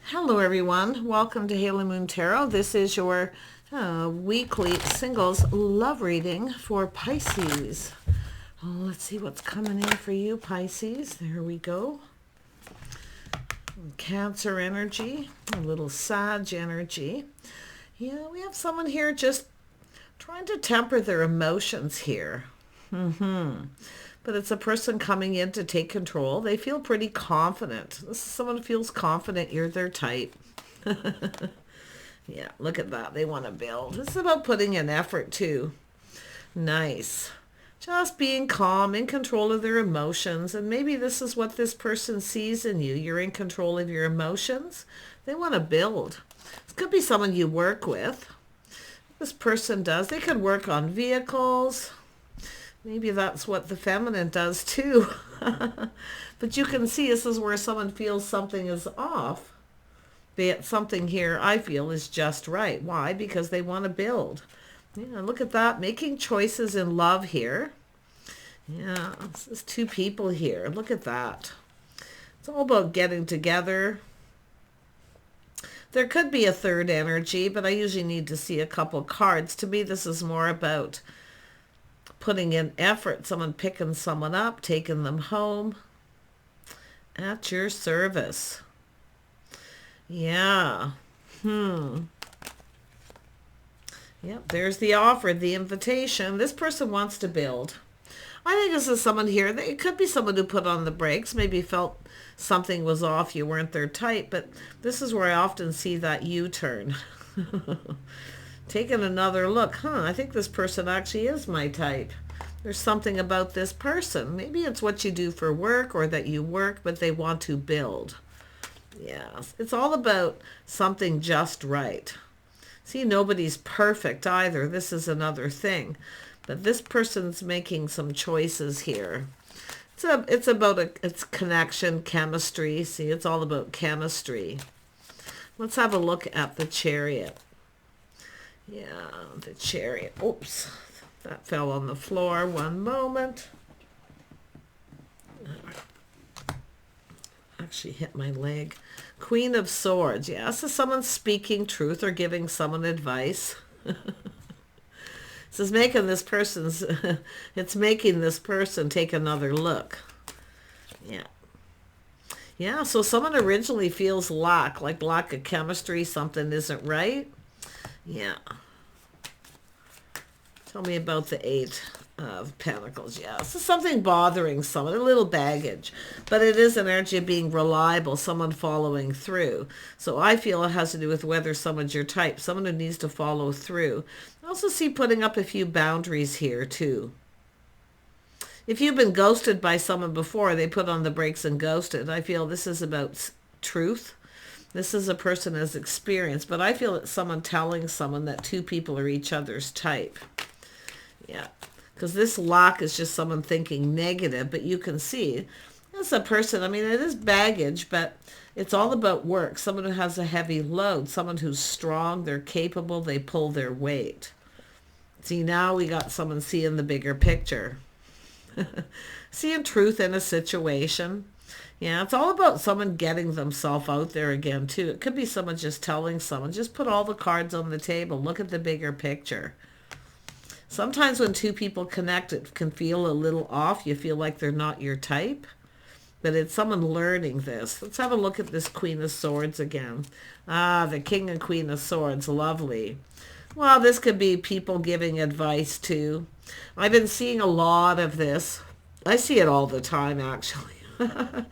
Hello everyone, welcome to Haley Moon Tarot. This is your weekly singles love reading for Pisces. Let's see what's coming in for you, Pisces. There we go. Cancer energy, a little Sag energy. Yeah, we have someone here just trying to temper their emotions here. But it's a person coming in to take control. They feel pretty confident. This is someone who feels confident you're their type. Yeah, look at that. They want to build. This is about putting in effort too. Nice. Just being calm, in control of their emotions. And maybe this is what this person sees in you. You're in control of your emotions. They want to build. This could be someone you work with. This person does. They could work on vehicles. Maybe that's what the feminine does too. But you can see this is where someone feels something is off. That something here I feel is just right. Why? Because they want to build. Yeah, look at that. Making choices in love here. Yeah, this is two people here. Look at that. It's all about getting together. There could be a third energy, but I usually need to see a couple cards. To me, this is more about putting in effort, someone picking someone up, taking them home at your service. Yeah. Yep, there's the offer, the invitation. This person wants to build. I think this is someone here. It could be someone who put on the brakes, maybe felt something was off, you weren't their type, but this is where I often see that U-turn. Taking another look. I think this person actually is my type. There's something about this person. Maybe it's what you do for work or that you work, but they want to build. Yes, it's all about something just right. See, nobody's perfect either. This is another thing. But this person's making some choices here. It's about it's connection, chemistry. See, it's all about chemistry. Let's have a look at the Chariot. Yeah, the Chariot. Oops, that fell on the floor. One moment. Actually hit my leg. Queen of Swords. Yeah, this is someone speaking truth or giving someone advice. This is making this person's, it's making this person take another look. Yeah. Yeah, so someone originally feels lack of chemistry, something isn't right. Yeah. Tell me about the Eight of Pentacles. Yeah, this is something bothering someone, a little baggage. But it is an energy of being reliable, someone following through. So I feel it has to do with whether someone's your type, someone who needs to follow through. I also see putting up a few boundaries here too. If you've been ghosted by someone before, they put on the brakes and ghosted. I feel this is about truth. This is a person has experience, but I feel it's someone telling someone that two people are each other's type. Yeah, because this lock is just someone thinking negative, but you can see it's a person, I mean, it is baggage, but it's all about work. Someone who has a heavy load, someone who's strong, they're capable, they pull their weight. See, now we got someone seeing the bigger picture. Seeing truth in a situation. Yeah, it's all about someone getting themselves out there again, too. It could be someone just telling someone, just put all the cards on the table. Look at the bigger picture. Sometimes when two people connect, it can feel a little off. You feel like they're not your type. But it's someone learning this. Let's have a look at this Queen of Swords again. Ah, the King and Queen of Swords. Lovely. Well, this could be people giving advice too. I've been seeing a lot of this. I see it all the time, actually. But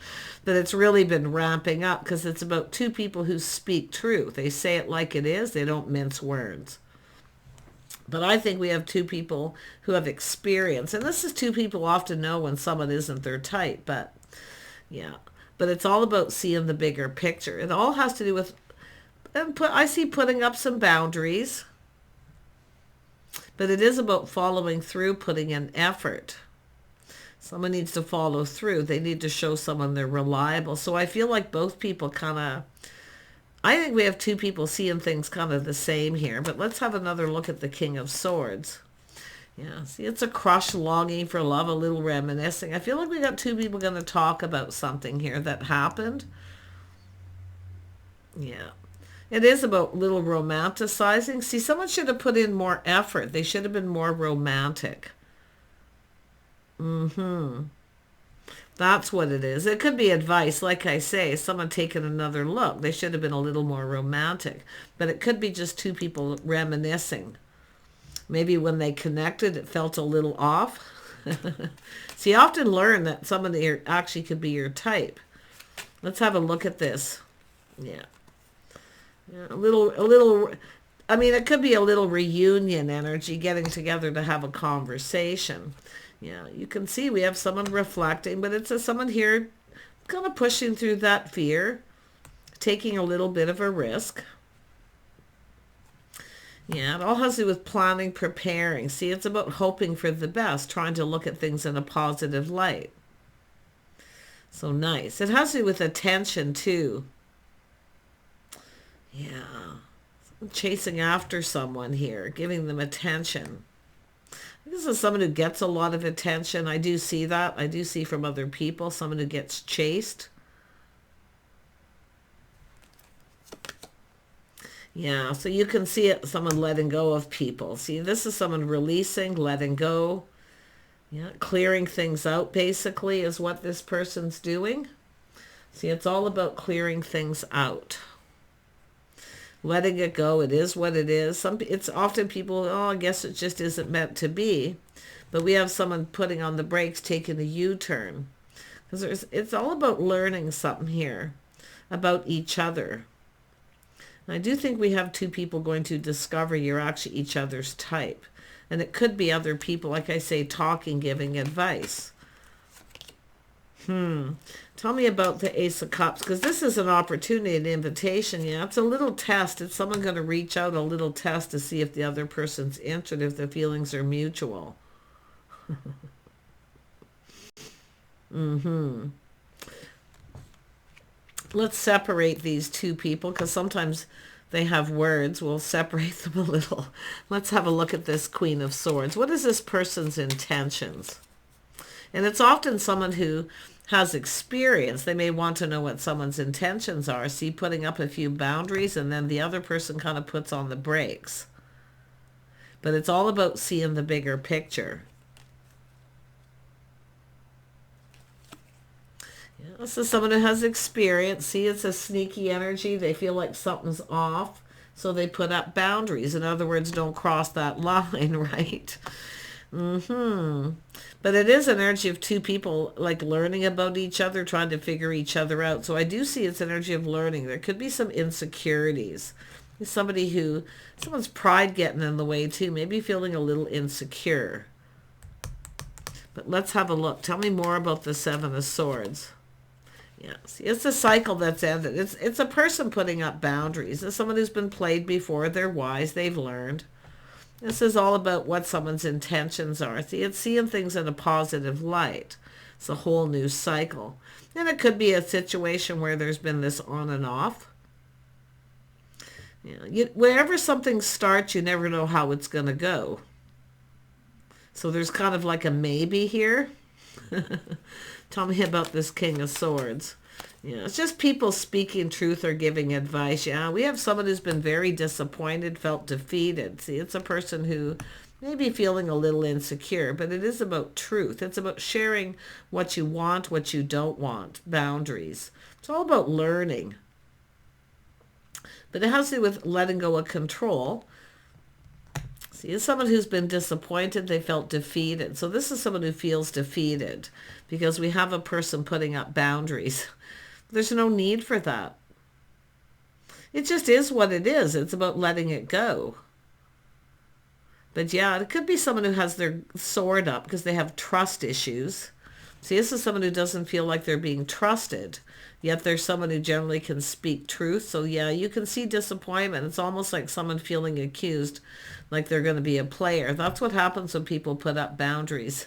it's really been ramping up because it's about two people who speak truth. They say it like it is. They don't mince words. But I think we have two people who have experience. And this is two people often know when someone isn't their type. But yeah, but it's all about seeing the bigger picture. It all has to do with, I see putting up some boundaries. But it is about following through, putting in effort. Someone needs to follow through. They need to show someone they're reliable. So I feel like both people kind of, I think we have two people seeing things kind of the same here. But let's have another look at the King of Swords. Yeah, see, it's a crushed longing for love, a little reminiscing. I feel like we got two people going to talk about something here that happened. Yeah. It is about little romanticizing. See, someone should have put in more effort. They should have been more romantic. Mm-hmm. That's what it is. It could be advice, like I say, someone taking another look. They should have been a little more romantic. But it could be just two people reminiscing. Maybe when they connected, it felt a little off. So you often learn that somebody actually could be your type. Let's have a look at this. Yeah. Yeah, I mean, it could be a little reunion energy, getting together to have a conversation. Yeah, you can see we have someone reflecting, but it's someone here kind of pushing through that fear, taking a little bit of a risk. Yeah, it all has to do with planning, preparing. See, it's about hoping for the best, trying to look at things in a positive light. So nice. It has to do with attention too. Yeah. Chasing after someone here, giving them attention. This is someone who gets a lot of attention. I do see that. I do see from other people, someone who gets chased. Yeah, so you can see it, someone letting go of people. See, this is someone releasing, letting go. Yeah, clearing things out basically is what this person's doing. See, it's all about clearing things out. Letting it go. It is what it is. It's often people, oh, I guess it just isn't meant to be. But we have someone putting on the brakes, taking a U-turn. Because it's all about learning something here about each other. And I do think we have two people going to discover you're actually each other's type. And it could be other people, like I say, talking, giving advice. Tell me about the Ace of Cups, because this is an opportunity, an invitation. Yeah, it's a little test. It's someone going to reach out, a little test to see if the other person's interested, if the feelings are mutual. Let's separate these two people, because sometimes they have words. We'll separate them a little. Let's have a look at this Queen of Swords. What is this person's intentions? And it's often someone who has experience. They may want to know what someone's intentions are. See, putting up a few boundaries, and then the other person kind of puts on the brakes. But it's all about seeing the bigger picture. Yeah, this is someone who has experience. See, it's a sneaky energy. They feel like something's off, so they put up boundaries. In other words, don't cross that line, right? But it is an energy of two people like learning about each other, trying to figure each other out. So I do see it's energy of learning. There could be some insecurities. Someone's pride getting in the way too, maybe feeling a little insecure. But let's have a look. Tell me more about the Seven of Swords. Yeah, see, it's a cycle that's ended. It's a person putting up boundaries. It's someone who's been played before. They're wise. They've learned. This is all about what someone's intentions are. See, it's seeing things in a positive light. It's a whole new cycle. And it could be a situation where there's been this on and off. Wherever something starts, you never know how it's going to go. So there's kind of like a maybe here. Tell me about this King of Swords. Yeah, it's just people speaking truth or giving advice. Yeah, we have someone who's been very disappointed, felt defeated. See, it's a person who may be feeling a little insecure, but it is about truth. It's about sharing what you want, what you don't want, boundaries. It's all about learning. But it has to do with letting go of control. See, it's someone who's been disappointed. They felt defeated. So this is someone who feels defeated because we have a person putting up boundaries. There's no need for that. It just is what it is. It's about letting it go. But yeah, it could be someone who has their sword up because they have trust issues. See, this is someone who doesn't feel like they're being trusted. Yet there's someone who generally can speak truth. So yeah, you can see disappointment. It's almost like someone feeling accused, like they're going to be a player. That's what happens when people put up boundaries.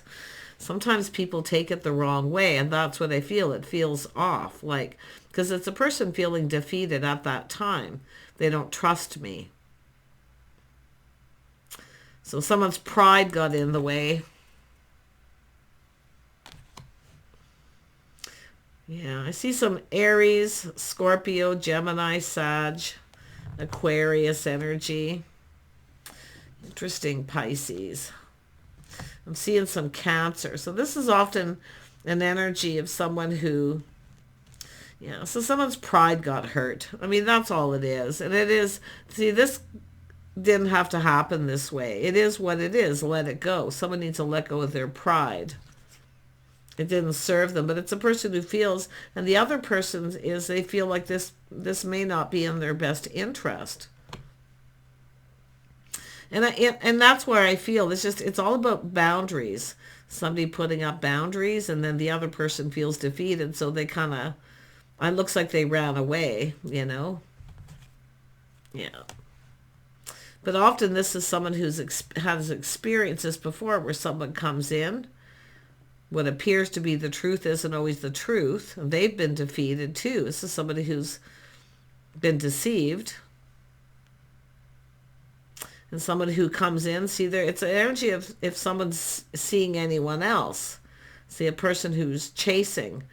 Sometimes people take it the wrong way, and that's what they feel. It feels off, like, because it's a person feeling defeated at that time. They don't trust me. So someone's pride got in the way. Yeah, I see some Aries, Scorpio, Gemini, Sag, Aquarius energy. Interesting, Pisces. I'm seeing some Cancer. So this is often an energy of someone who, yeah, so someone's pride got hurt. I mean, that's all it is. And it is, see, this didn't have to happen this way. It is what it is. Let it go. Someone needs to let go of their pride. It didn't serve them, but it's a person who feels, and the other person is, they feel like this may not be in their best interest. And that's where I feel it's all about boundaries. Somebody putting up boundaries, and then the other person feels defeated, so they kind of, it looks like they ran away, you know? Yeah. But often this is someone who's has experienced this before, where someone comes in, what appears to be the truth isn't always the truth, and they've been defeated too. This is somebody who's been deceived. And someone who comes in, see there, it's an energy of if someone's seeing anyone else. See, a person who's chasing.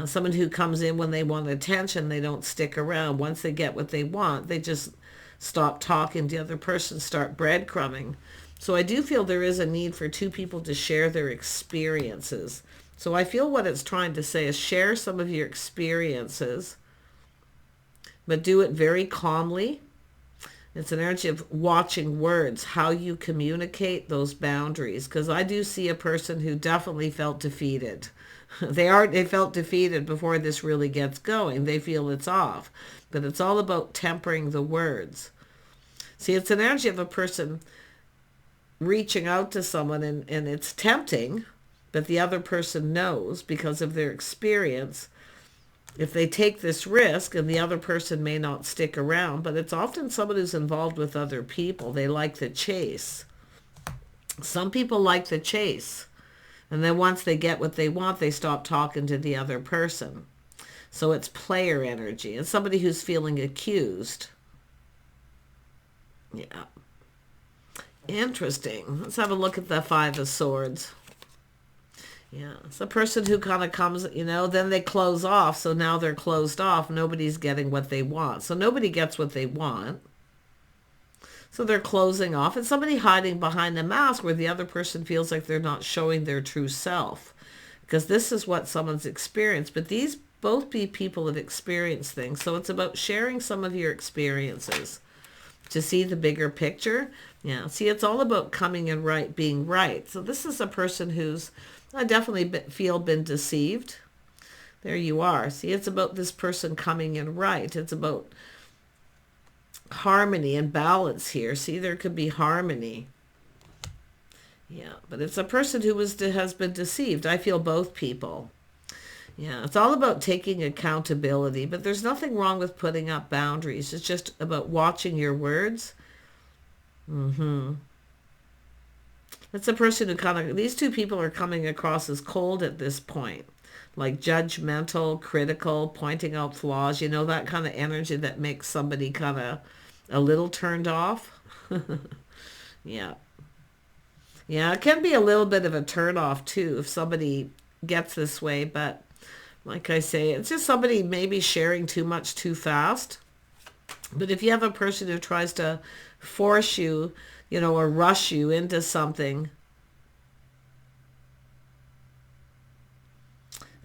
Someone who comes in when they want attention, they don't stick around. Once they get what they want, they just stop talking to the other person, start breadcrumbing. So I do feel there is a need for two people to share their experiences. So I feel what it's trying to say is share some of your experiences, but do it very calmly. It's an energy of watching words, how you communicate those boundaries. Because I do see a person who definitely felt defeated. They felt defeated before this really gets going. They feel it's off. But it's all about tempering the words. See, it's an energy of a person reaching out to someone, and it's tempting, but the other person knows because of their experience, if they take this risk, and the other person may not stick around, but it's often someone who's involved with other people. They like the chase. Some people like the chase. And then once they get what they want, they stop talking to the other person. So it's player energy. It's somebody who's feeling accused. Yeah. Interesting. Let's have a look at the Five of Swords. Yeah, it's a person who kind of comes, then they close off. So now they're closed off. Nobody's getting what they want. So nobody gets what they want. So they're closing off. It's somebody hiding behind a mask where the other person feels like they're not showing their true self. Because this is what someone's experienced. But these both be people have experienced things. So it's about sharing some of your experiences to see the bigger picture. Yeah, see, it's all about coming in right, being right. So this is a person who's, I definitely feel, been deceived. There you are. See, it's about this person coming in right. It's about harmony and balance here. See, there could be harmony. Yeah, but it's a person who has been deceived. I feel both people. Yeah, it's all about taking accountability, but there's nothing wrong with putting up boundaries. It's just about watching your words. It's a person who these two people are coming across as cold at this point, like judgmental, critical, pointing out flaws, that kind of energy that makes somebody kind of a little turned off. Yeah. Yeah, it can be a little bit of a turn off too if somebody gets this way, but like I say, it's just somebody maybe sharing too much too fast. But if you have a person who tries to force you, or rush you into something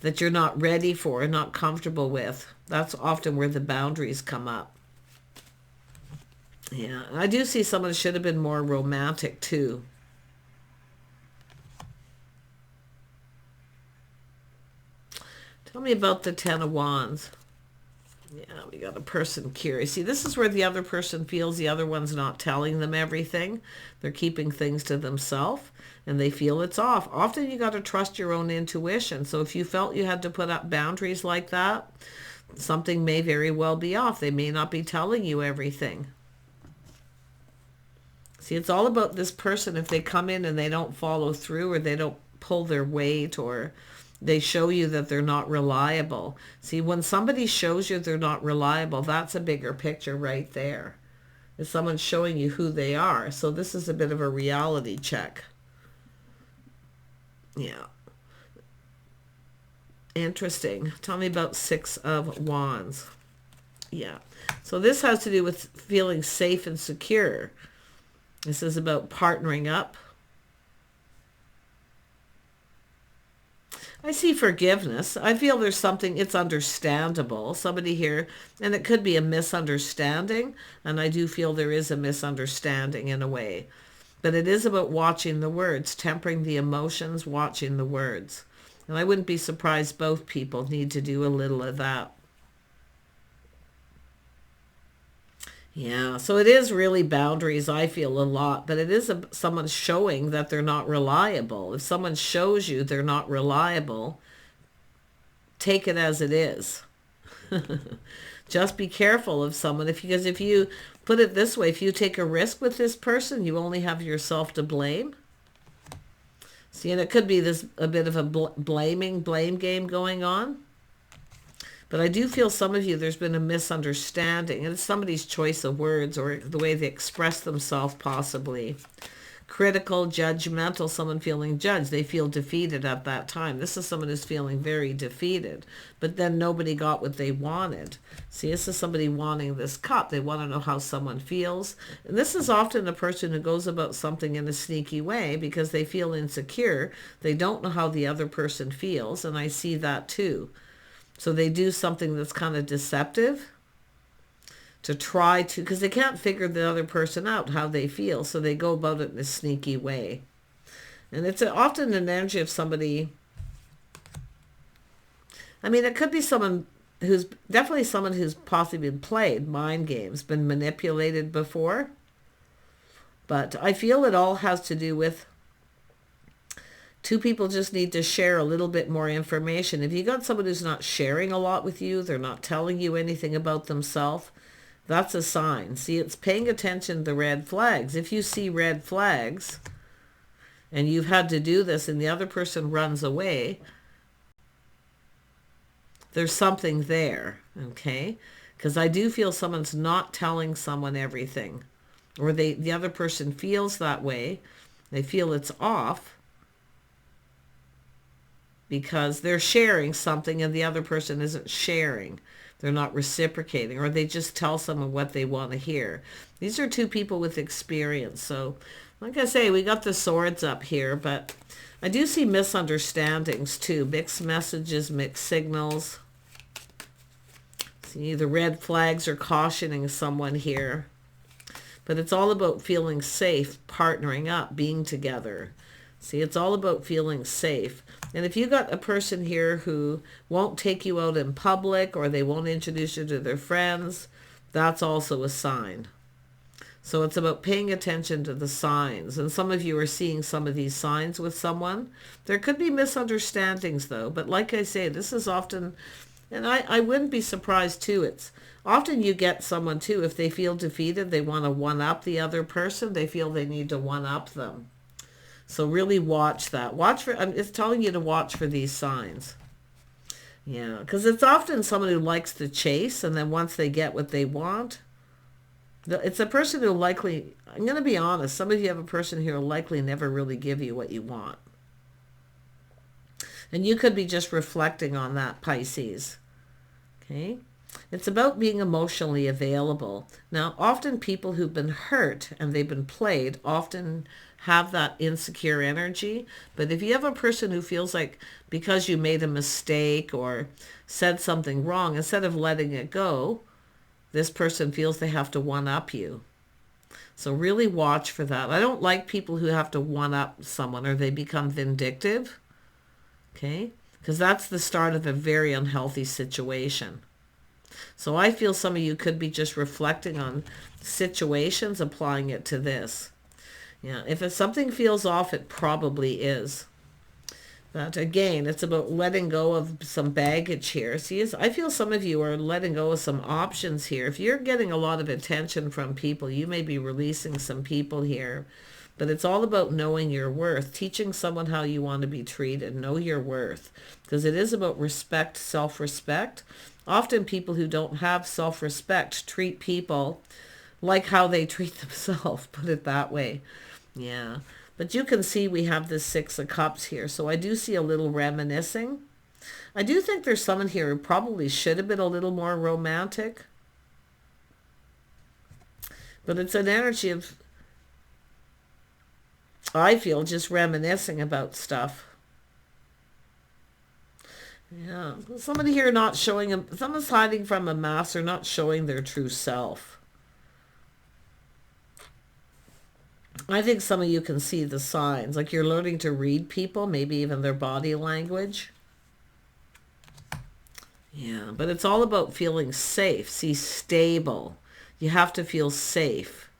that you're not ready for, not comfortable with, that's often where the boundaries come up. Yeah, I do see someone should have been more romantic too. Tell me about the Ten of Wands. Yeah, we got a person curious. See, this is where the other person feels the other one's not telling them everything. They're keeping things to themselves, and they feel it's off. Often you got to trust your own intuition. So if you felt you had to put up boundaries like that, something may very well be off. They may not be telling you everything. See, it's all about this person. If they come in and they don't follow through, or they don't pull their weight, or they show you that they're not reliable. See, when somebody shows you they're not reliable, that's a bigger picture right there. It's someone showing you who they are. So this is a bit of a reality check. Yeah. Interesting. Tell me about Six of Wands. Yeah. So this has to do with feeling safe and secure. This is about partnering up. I see forgiveness. I feel there's something, it's understandable. Somebody here, and it could be a misunderstanding, and I do feel there is a misunderstanding in a way. But it is about watching the words, tempering the emotions, watching the words. And I wouldn't be surprised both people need to do a little of that. Yeah, so it is really boundaries, I feel, a lot, but it is someone showing that they're not reliable. If someone shows you they're not reliable, take it as it is. Just be careful of someone, because if you put it this way, if you take a risk with this person, you only have yourself to blame. See, and it could be a bit of a blame game going on. But I do feel some of you, there's been a misunderstanding, and it's somebody's choice of words or the way they express themselves possibly. Critical, judgmental, someone feeling judged. They feel defeated at that time. This is someone who's feeling very defeated, but then nobody got what they wanted. See, this is somebody wanting this cup. They want to know how someone feels. And this is often a person who goes about something in a sneaky way because they feel insecure. They don't know how the other person feels, and I see that too. So they do something that's kind of deceptive to try to, because they can't figure the other person out, how they feel. So they go about it in a sneaky way. And it's often an energy of somebody, I mean, it could be someone who's, definitely someone who's possibly been played mind games, been manipulated before. But I feel it all has to do with two people just need to share a little bit more information. If you got someone who's not sharing a lot with you, they're not telling you anything about themselves, that's a sign. See, it's paying attention to the red flags. If you see red flags and you've had to do this and the other person runs away, there's something there, okay? Because I do feel someone's not telling someone everything, or the other person feels that way. They feel it's off because they're sharing something and the other person isn't sharing. They're not reciprocating, or they just tell someone what they want to hear. These are two people with experience. So, like I say, we got the swords up here, but I do see misunderstandings too. Mixed messages, mixed signals. See, the red flags are cautioning someone here. But it's all about feeling safe, partnering up, being together. See, it's all about feeling safe. And if you got a person here who won't take you out in public, or they won't introduce you to their friends, that's also a sign. So it's about paying attention to the signs. And some of you are seeing some of these signs with someone. There could be misunderstandings though. But like I say, this is often, and I wouldn't be surprised too, it's often you get someone too, if they feel defeated, they want to one-up the other person. They feel they need to one-up them. So really watch that. Watch for, it's telling you to watch for these signs. Yeah, because it's often someone who likes to chase, and then once they get what they want, it's a person who likely, I'm going to be honest, some of you have a person who will likely never really give you what you want. And you could be just reflecting on that, Pisces. Okay? It's about being emotionally available. Now, often people who've been hurt and they've been played often have that insecure energy. But if you have a person who feels like because you made a mistake or said something wrong, instead of letting it go, this person feels they have to one-up you. So really watch for that. I don't like people who have to one-up someone or they become vindictive. Okay? Because that's the start of a very unhealthy situation. So I feel some of you could be just reflecting on situations, applying it to this. Yeah, if something feels off, it probably is. But again, it's about letting go of some baggage here. See, I feel some of you are letting go of some options here. If you're getting a lot of attention from people, you may be releasing some people here. But it's all about knowing your worth, teaching someone how you want to be treated, know your worth. Because it is about respect, self-respect. Often people who don't have self-respect treat people like how they treat themselves, put it that way. Yeah. But you can see we have this Six of Cups here. So I do see a little reminiscing. I do think there's someone here who probably should have been a little more romantic. But it's an energy of, I feel, just reminiscing about stuff. Yeah, somebody here not showing them, someone's hiding from a mask or not showing their true self. I think some of you can see the signs, like you're learning to read people, maybe even their body language. Yeah, but it's all about feeling safe. See, stable. You have to feel safe.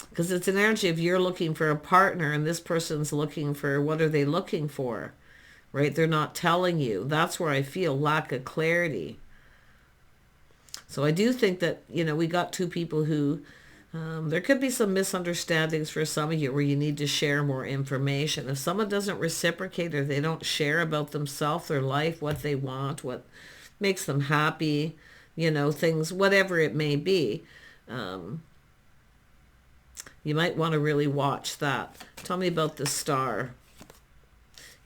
Because it's an energy of you're looking for a partner and this person's looking for, what are they looking for? Right? They're not telling you. That's where I feel lack of clarity. So I do think that, we got two people who, there could be some misunderstandings for some of you where you need to share more information. If someone doesn't reciprocate or they don't share about themselves, their life, what they want, what makes them happy, things, whatever it may be, you might want to really watch that. Tell me about the Star.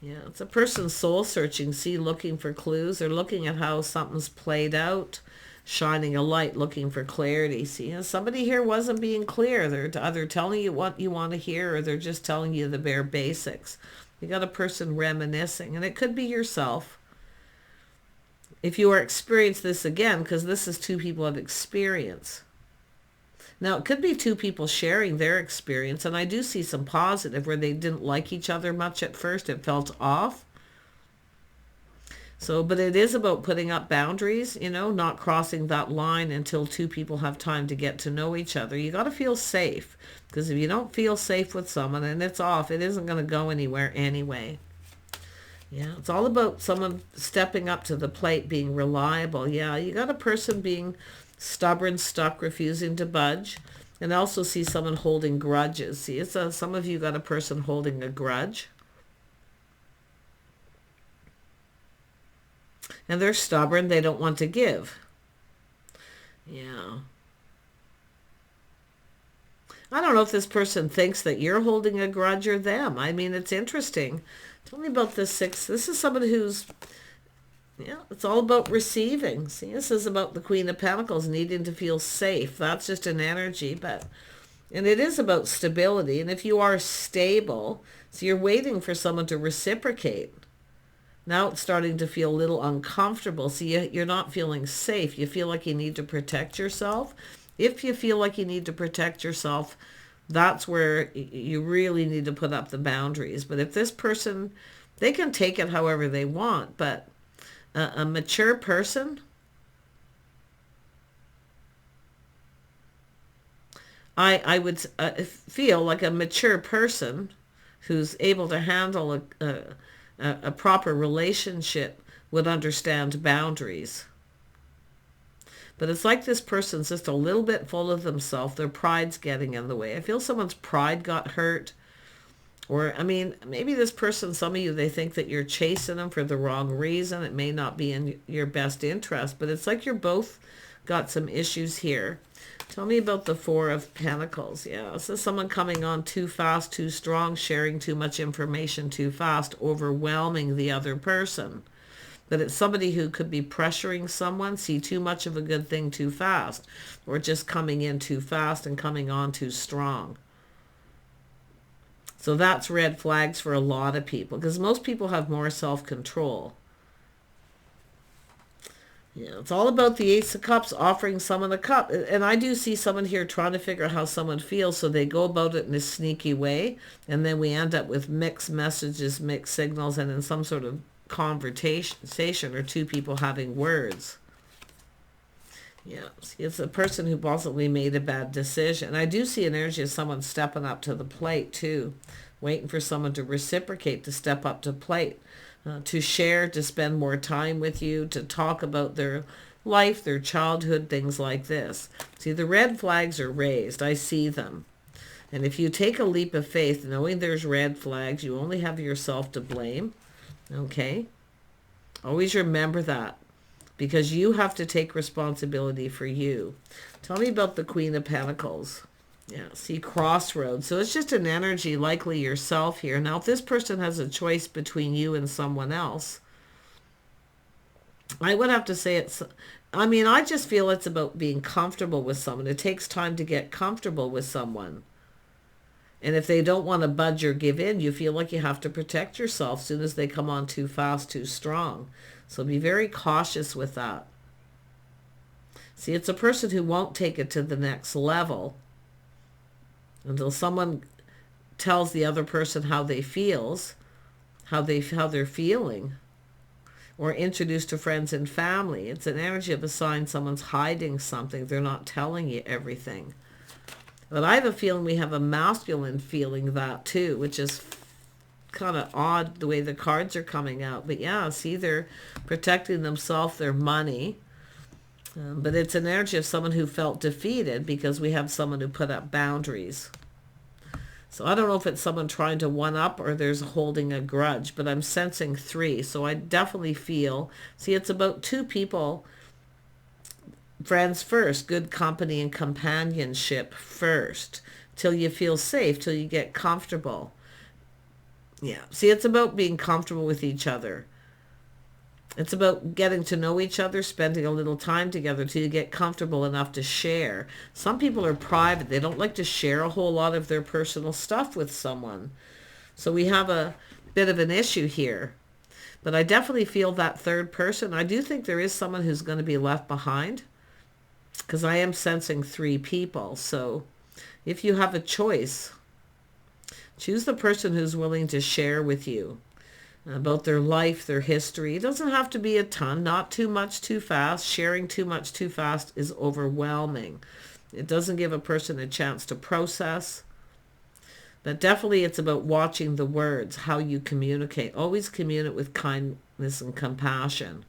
Yeah, it's a person soul searching, see, looking for clues. They're looking at how something's played out, shining a light, looking for clarity. See, somebody here wasn't being clear. They're either telling you what you want to hear or they're just telling you the bare basics. You got a person reminiscing, and it could be yourself. If you are experiencing this again, because this is two people of experience. Now, it could be two people sharing their experience, and I do see some positive where they didn't like each other much at first. It felt off. So, but it is about putting up boundaries, not crossing that line until two people have time to get to know each other. You got to feel safe, because if you don't feel safe with someone and it's off, it isn't going to go anywhere anyway. Yeah, it's all about someone stepping up to the plate, being reliable. Yeah, you got a person being stubborn, stuck, refusing to budge, and also see someone holding grudges. See, it's some of you got a person holding a grudge. And they're stubborn, they don't want to give. Yeah. I don't know if this person thinks that you're holding a grudge or them. I mean, it's interesting. Tell me about this 6. This is somebody who's, it's all about receiving. See, this is about the Queen of Pentacles needing to feel safe. That's just an energy, and it is about stability. And if you are stable, so you're waiting for someone to reciprocate. Now it's starting to feel a little uncomfortable. See, you're not feeling safe. You feel like you need to protect yourself. If you feel like you need to protect yourself, that's where you really need to put up the boundaries. But if this person, they can take it however they want, but a mature person, I would feel like a mature person who's able to handle a proper relationship would understand boundaries. But it's like this person's just a little bit full of themselves. Their pride's getting in the way. I feel someone's pride got hurt. Or, maybe this person, some of you, they think that you're chasing them for the wrong reason. It may not be in your best interest, but it's like you're both got some issues here. Tell me about the 4 of Pentacles. Yeah, this is someone coming on too fast, too strong, sharing too much information too fast, overwhelming the other person. But it's somebody who could be pressuring someone, see too much of a good thing too fast, or just coming in too fast and coming on too strong. So that's red flags for a lot of people, because most people have more self-control. Yeah, it's all about the Ace of Cups, offering someone a cup. And I do see someone here trying to figure out how someone feels, so they go about it in a sneaky way, and then we end up with mixed messages, mixed signals, and in some sort of conversation or two people having words. Yeah, see, it's a person who possibly made a bad decision. I do see an energy of someone stepping up to the plate too, waiting for someone to reciprocate, to step up to plate, to share, to spend more time with you, to talk about their life, their childhood, things like this. See, the red flags are raised. I see them. And if you take a leap of faith, knowing there's red flags, you only have yourself to blame. Okay? Always remember that, because you have to take responsibility for you. Tell me about the Queen of Pentacles. Yeah, see, crossroads. So it's just an energy, likely yourself here. Now, if this person has a choice between you and someone else, I would have to say I mean, I just feel it's about being comfortable with someone. It takes time to get comfortable with someone. And if they don't want to budge or give in, you feel like you have to protect yourself as soon as they come on too fast, too strong. So be very cautious with that. See, it's a person who won't take it to the next level until someone tells the other person how they feels, how they're feeling, or introduced to friends and family. It's an energy of a sign someone's hiding something. They're not telling you everything. But I have a feeling we have a masculine feeling that too, which is kind of odd the way the cards are coming out. But yeah, see, they're protecting themselves, their money. But it's an energy of someone who felt defeated because we have someone who put up boundaries. So I don't know if it's someone trying to one up or there's holding a grudge, but I'm sensing 3. So I definitely feel, see, it's about 2 people. Friends first, good company and companionship first, till you feel safe, till you get comfortable. Yeah, see, it's about being comfortable with each other. It's about getting to know each other, spending a little time together till you get comfortable enough to share. Some people are private. They don't like to share a whole lot of their personal stuff with someone. So we have a bit of an issue here. But I definitely feel that third person. I do think there is someone who's going to be left behind, because I am sensing 3 people. So if you have a choice, choose the person who's willing to share with you about their life, their history. It doesn't have to be a ton, not too much too fast. Sharing too much too fast is overwhelming. It doesn't give a person a chance to process. But definitely it's about watching the words, how you communicate. Always communicate with kindness and compassion.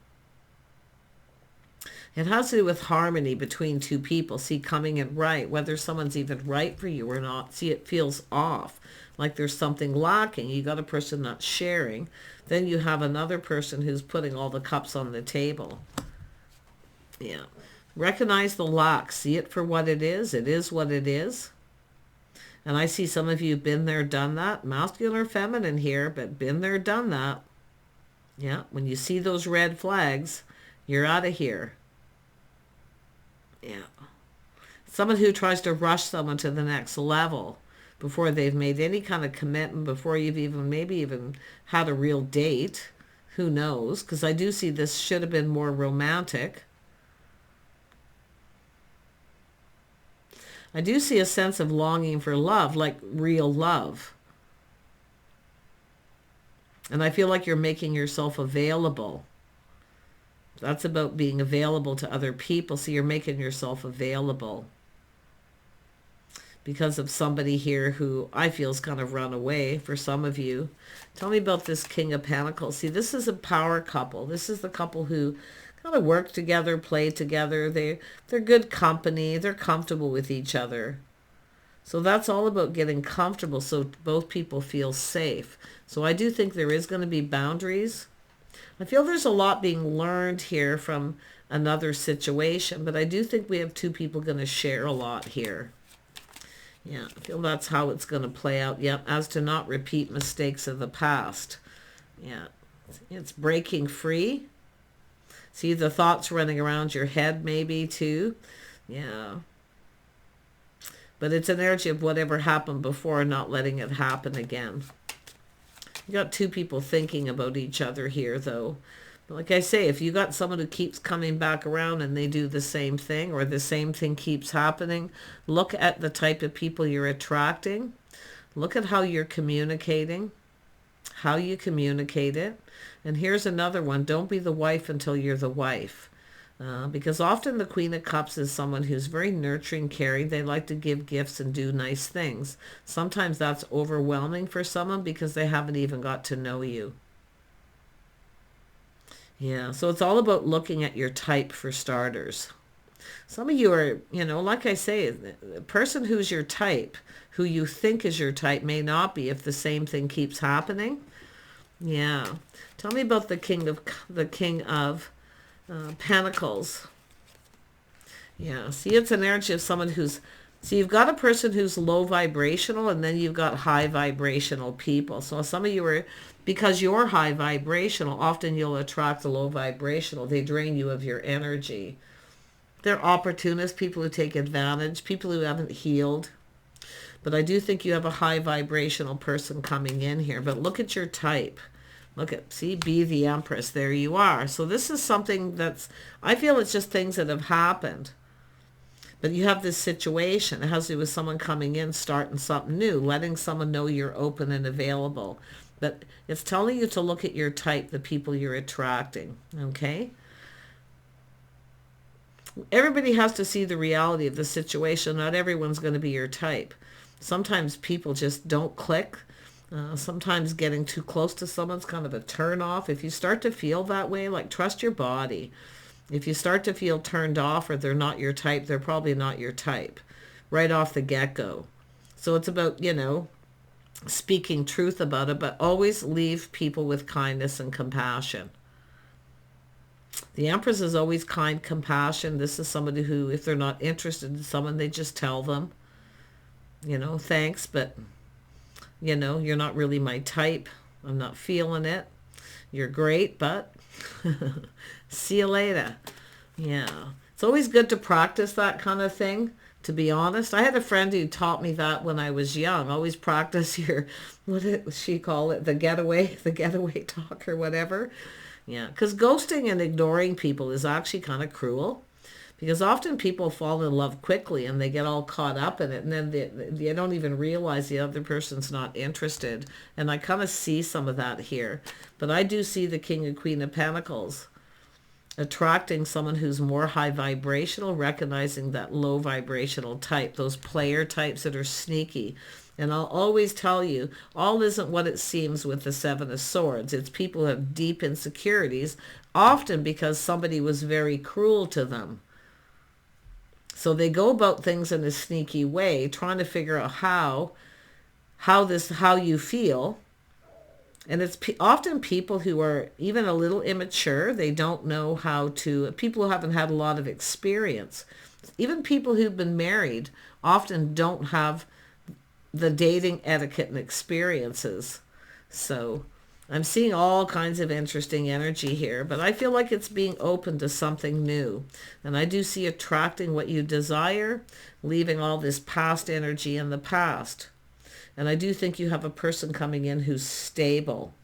It has to do with harmony between 2 people. See, coming in right, whether someone's even right for you or not. See, it feels off, like there's something lacking. You got a person not sharing. Then you have another person who's putting all the cups on the table. Yeah. Recognize the lack. See it for what it is. It is what it is. And I see some of you have been there, done that. Masculine or feminine here, but been there, done that. Yeah. When you see those red flags, you're out of here. Yeah. Someone who tries to rush someone to the next level before they've made any kind of commitment, before you've maybe even had a real date. Who knows? Because I do see this should have been more romantic. I do see a sense of longing for love, like real love. And I feel like you're making yourself available. That's about being available to other people. So you're making yourself available because of somebody here who I feel is kind of run away for some of you. Tell me about this King of Pentacles. See, this is a power couple. This is the couple who kind of work together, play together. They're good company. They're comfortable with each other. So that's all about getting comfortable so both people feel safe. So I do think there is going to be boundaries. I feel there's a lot being learned here from another situation, but I do think we have 2 people going to share a lot here. Yeah, I feel that's how it's going to play out. Yep, as to not repeat mistakes of the past. Yeah, it's breaking free. See the thoughts running around your head maybe too. Yeah. But it's an energy of whatever happened before, not letting it happen again. You got 2 people thinking about each other here, though. But like I say, if you got someone who keeps coming back around and they do the same thing, or the same thing keeps happening, look at the type of people you're attracting. Look at how you're communicating, how you communicate it. And here's another one. Don't be the wife until you're the wife. Because often the Queen of Cups is someone who's very nurturing, caring. They like to give gifts and do nice things. Sometimes that's overwhelming for someone because they haven't even got to know you. Yeah, so it's all about looking at your type for starters. Some of you are, like I say, the person who's your type, who you think is your type, may not be if the same thing keeps happening. Yeah. Tell me about the King of Pentacles. Yeah, see, it's an energy of someone who's So you've got a person who's low vibrational, and then you've got high vibrational people. So some of you are, because you're high vibrational, often you'll attract the low vibrational. They drain you of your energy. They're opportunists, people who take advantage, people who haven't healed. But I do think you have a high vibrational person coming in here. But look at your type. Look at, see, be the Empress. There you are. So this is something that's, I feel it's just things that have happened. But you have this situation. It has to do with someone coming in, starting something new, letting someone know you're open and available. But it's telling you to look at your type, the people you're attracting. Okay? Everybody has to see the reality of the situation. Not everyone's going to be your type. Sometimes people just don't click. Sometimes getting too close to someone's kind of a turn off. If you start to feel that way, like, trust your body. If you start to feel turned off or they're not your type, they're probably not your type right off the get-go. So it's about, speaking truth about it, but always leave people with kindness and compassion. The Empress is always kind, compassion. This is somebody who, if they're not interested in someone, they just tell them, thanks, but, you're not really my type. I'm not feeling it. You're great, but see you later. Yeah. It's always good to practice that kind of thing, to be honest. I had a friend who taught me that when I was young. Always practice your, what did she call it? The getaway talk or whatever. Yeah. Because ghosting and ignoring people is actually kind of cruel. Because often people fall in love quickly and they get all caught up in it, and then they don't even realize the other person's not interested. And I kind of see some of that here. But I do see the King and Queen of Pentacles attracting someone who's more high vibrational, recognizing that low vibrational type, those player types that are sneaky. And I'll always tell you, all isn't what it seems with the Seven of Swords. It's people who have deep insecurities, often because somebody was very cruel to them. So they go about things in a sneaky way, trying to figure out how you feel. And it's often people who are even a little immature. They don't know how to, people who haven't had a lot of experience. Even people who've been married often don't have the dating etiquette and experiences. So I'm seeing all kinds of interesting energy here, but I feel like it's being open to something new. And I do see attracting what you desire, leaving all this past energy in the past. And I do think you have a person coming in who's stable.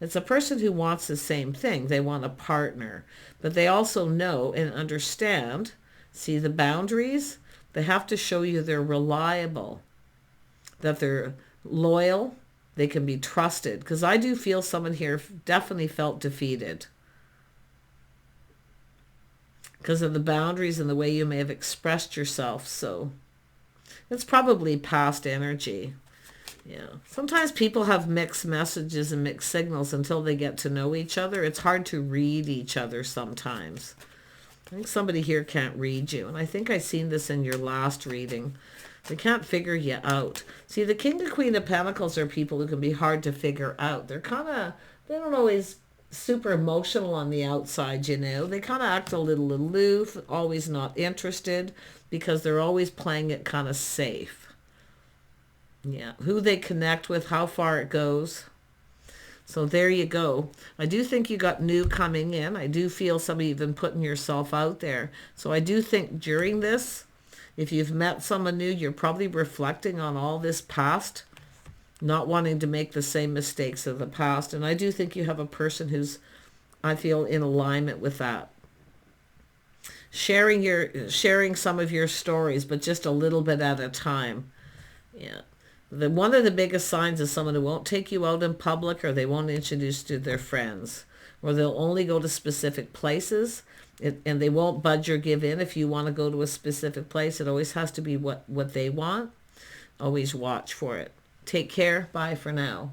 It's a person who wants the same thing. They want a partner, but they also know and understand, see the boundaries? They have to show you they're reliable, that they're loyal, they can be trusted. Because I do feel someone here definitely felt defeated because of the boundaries and the way you may have expressed yourself. So it's probably past energy. Yeah. Sometimes people have mixed messages and mixed signals until they get to know each other. It's hard to read each other sometimes. I think somebody here can't read you. And I think I seen this in your last reading. They can't figure you out. See, the King and Queen of Pentacles are people who can be hard to figure out. They don't always super emotional on the outside, They kind of act a little aloof, always not interested, because they're always playing it kind of safe. Yeah, who they connect with, how far it goes. So there you go. I do think you got new coming in. I do feel somebody even putting yourself out there. So I do think during this, if you've met someone new, you're probably reflecting on all this past, not wanting to make the same mistakes of the past. And I do think you have a person who's, I feel, in alignment with that. Sharing some of your stories, but just a little bit at a time. Yeah. One of the biggest signs is someone who won't take you out in public, or they won't introduce you to their friends, or they'll only go to specific places. And they won't budge or give in if you want to go to a specific place. It always has to be what they want. Always watch for it. Take care. Bye for now.